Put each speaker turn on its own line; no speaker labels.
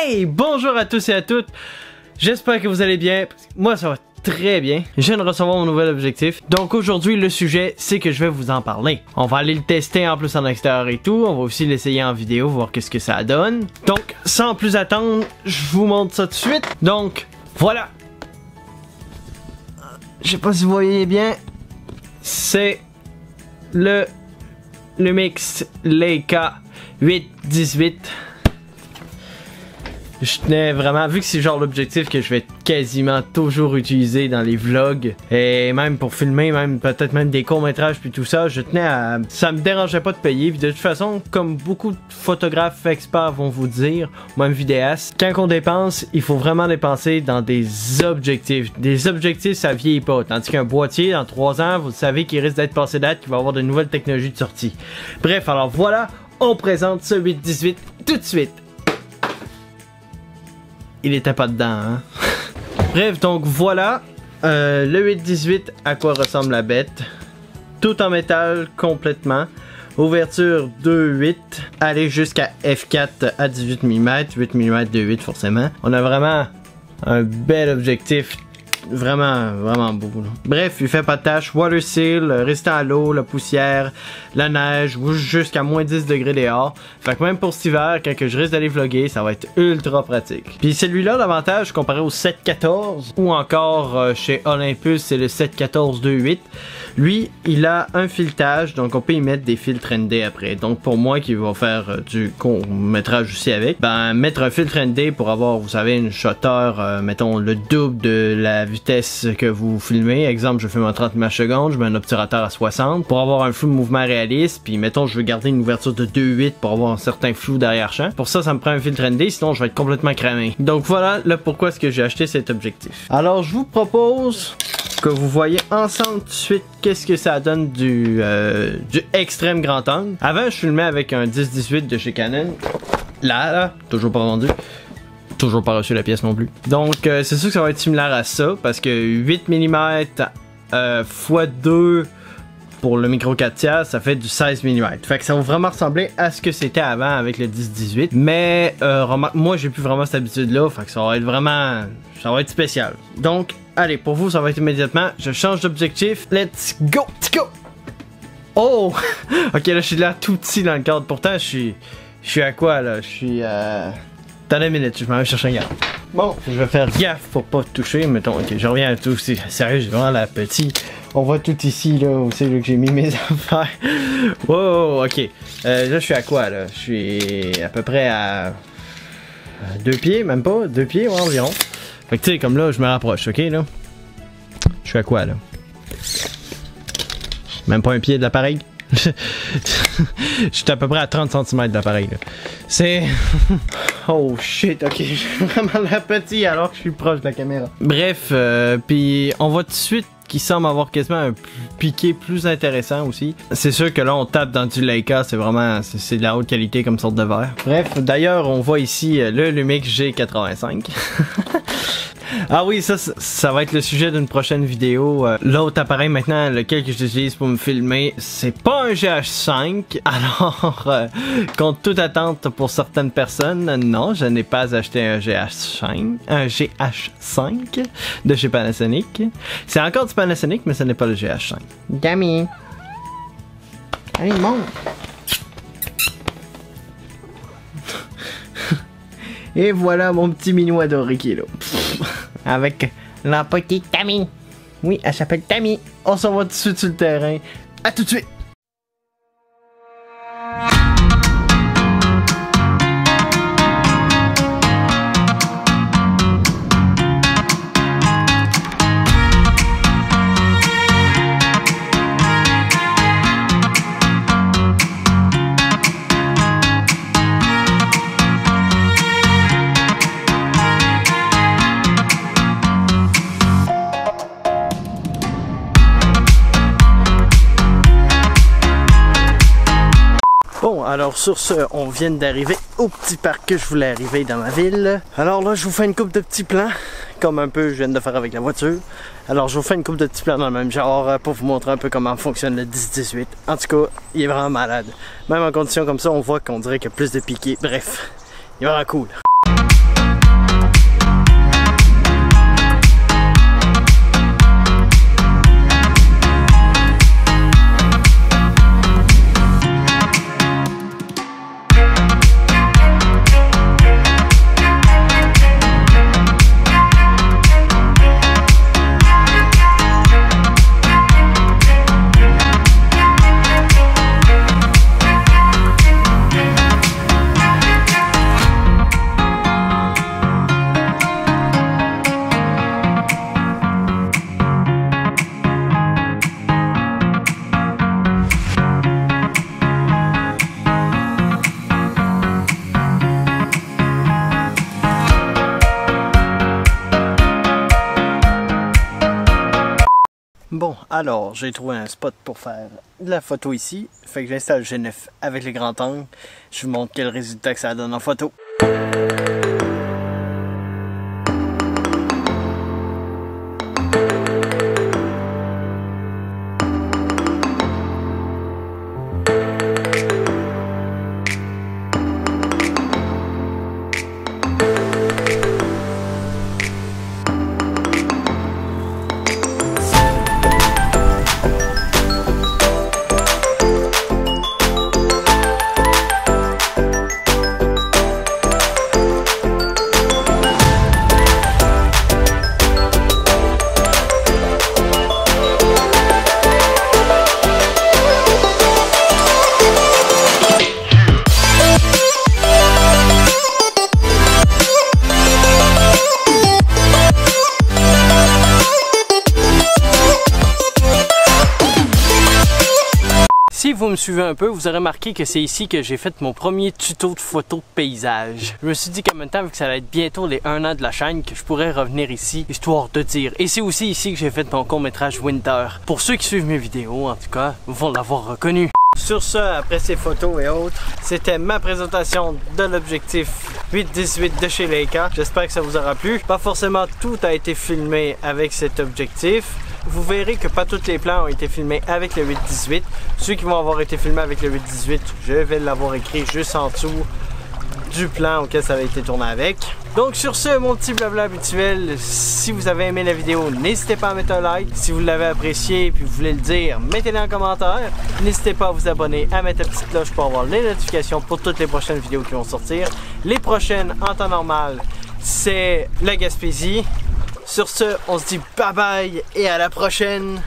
Hey! Bonjour à tous et à toutes! J'espère que vous allez bien. Moi, ça va très bien. Je viens de recevoir mon nouvel objectif. Donc aujourd'hui, le sujet, c'est que je vais vous en parler. On va aller le tester en plus en extérieur et tout. On va aussi l'essayer en vidéo, voir qu'est-ce que ça donne. Donc, sans plus attendre, je vous montre ça tout de suite. Donc, voilà! Je sais pas si vous voyez bien. C'est le Lumix Leica 818. Je tenais vraiment, vu que c'est genre l'objectif que je vais quasiment toujours utiliser dans les vlogs et même pour filmer, même peut-être même des courts-métrages puis tout ça, je tenais à... Ça me dérangeait pas de payer, puis de toute façon, comme beaucoup de photographes experts vont vous dire, même vidéastes, quand on dépense, il faut vraiment dépenser dans des objectifs. Des objectifs, ça vieillit pas, tandis qu'un boîtier, dans 3 ans, vous savez qu'il risque d'être passé date, qu'il va avoir de nouvelles technologies de sortie. Bref, alors voilà, on présente ce 818 tout de suite. Il était pas dedans, hein. Bref, donc voilà le 818, à quoi ressemble la bête. Tout en métal, complètement. Ouverture 2.8, aller jusqu'à f4 à 18 mm, 8 mm 2.8 forcément. On a vraiment un bel objectif. Vraiment beau là. Bref, il fait pas de tâche, water seal, résistant à l'eau, la poussière, la neige, jusqu'à moins 10 degrés dehors. Fait que même pour cet hiver, quand je risque d'aller vlogger, ça va être ultra pratique. Puis celui-là, l'avantage comparé au 714 ou encore chez Olympus, c'est le 714 2.8. Lui, il a un filetage, donc on peut y mettre des filtres ND après. Donc pour moi qui va faire du court-métrage aussi avec, ben mettre un filtre ND pour avoir, vous savez, une shutter, mettons le double de la vitesse que vous filmez. Exemple, je filme en 30 images secondes, je mets un obturateur à 60 pour avoir un flou de mouvement réaliste. Puis mettons, je veux garder une ouverture de 2.8 pour avoir un certain flou derrière-champ. Pour ça, ça me prend un filtre ND, sinon je vais être complètement cramé. Donc voilà le pourquoi est-ce que j'ai acheté cet objectif. Alors je vous propose que vous voyez ensemble tout de suite qu'est-ce que ça donne du extrême grand angle. Avant, je filmais avec un 10-18 de chez Canon. Là, toujours pas vendu. Toujours pas reçu la pièce non plus. Donc, c'est sûr que ça va être similaire à ça, parce que 8 mm x2 pour le micro 4/3, ça fait du 16 mm. Fait que ça va vraiment ressembler à ce que c'était avant avec le 10-18. Mais, moi, j'ai plus vraiment cette habitude-là, fait que ça va être vraiment... ça va être spécial. Donc, allez, pour vous, ça va être immédiatement. Je change d'objectif. Let's go! Oh! Ok, là, je suis là tout petit dans le cadre. Pourtant, je suis à quoi, là? Je suis à... Attendez une minute, je m'en vais chercher un gars. Bon, je vais faire gaffe pour pas toucher, mettons. Ok, je reviens à tout. Sérieux, j'ai vraiment la petite. On voit tout ici, là, où c'est que j'ai mis mes affaires. Wow, ok. Là, je suis à quoi, là? Je suis à peu près à 2 pieds, même pas. 2 pieds, ouais, environ. Fait que tu sais, comme là, je me rapproche, ok, là? Je suis à quoi, là? Même pas un pied de l'appareil? Je suis à peu près à 30 cm de l'appareil, là. C'est... oh shit, ok, j'ai vraiment l'air petit alors que je suis proche de la caméra. Bref, puis on voit tout de suite qu'il semble avoir quasiment un piqué plus intéressant aussi. C'est sûr que là on tape dans du Leica, c'est vraiment, c'est de la haute qualité comme sorte de verre. Bref, d'ailleurs on voit ici le Lumix G85. Ah oui, ça va être le sujet d'une prochaine vidéo. L'autre appareil maintenant, lequel que j'utilise pour me filmer, c'est pas un GH5. Alors, contre toute attente pour certaines personnes, non, je n'ai pas acheté un GH5. Un GH5 de chez Panasonic. C'est encore du Panasonic, mais ce n'est pas le GH5. Dami. Allez, monte. Et voilà mon petit minou adoré qui est là. Avec la petite Tammy. Oui, elle s'appelle Tammy. On s'en va tout de suite sur le terrain. À tout de suite. Bon, alors sur ce, on vient d'arriver au petit parc que je voulais arriver dans ma ville. Alors là, je vous fais une coupe de petits plans, comme un peu je viens de faire avec la voiture. Alors je vous fais une coupe de petits plans dans le même genre pour vous montrer un peu comment fonctionne le 10-18. En tout cas, il est vraiment malade. Même en conditions comme ça, on voit qu'on dirait qu'il y a plus de piqué. Bref, il est vraiment cool. Bon, alors, j'ai trouvé un spot pour faire de la photo ici. Fait que j'installe le G9 avec les grands angles. Je vous montre quel résultat que ça donne en photo. Si vous me suivez un peu, vous aurez remarqué que c'est ici que j'ai fait mon premier tuto de photo paysage. Je me suis dit qu'en même temps, vu que ça va être bientôt les 1 an de la chaîne, que je pourrais revenir ici, histoire de dire. Et c'est aussi ici que j'ai fait mon court-métrage Winter. Pour ceux qui suivent mes vidéos, en tout cas, vont l'avoir reconnu. Sur ce, après ces photos et autres, c'était ma présentation de l'objectif 8-18 de chez Leica. J'espère que ça vous aura plu. Pas forcément tout a été filmé avec cet objectif. Vous verrez que pas tous les plans ont été filmés avec le 8-18. Ceux qui vont avoir été filmés avec le 8-18, je vais l'avoir écrit juste en dessous du plan auquel ça avait été tourné avec. Donc sur ce, mon petit blabla habituel, si vous avez aimé la vidéo, n'hésitez pas à mettre un like. Si vous l'avez apprécié et puis vous voulez le dire, mettez-le en commentaire. N'hésitez pas à vous abonner, à mettre la petite cloche pour avoir les notifications pour toutes les prochaines vidéos qui vont sortir. Les prochaines, en temps normal, c'est la Gaspésie. Sur ce, on se dit bye bye et à la prochaine!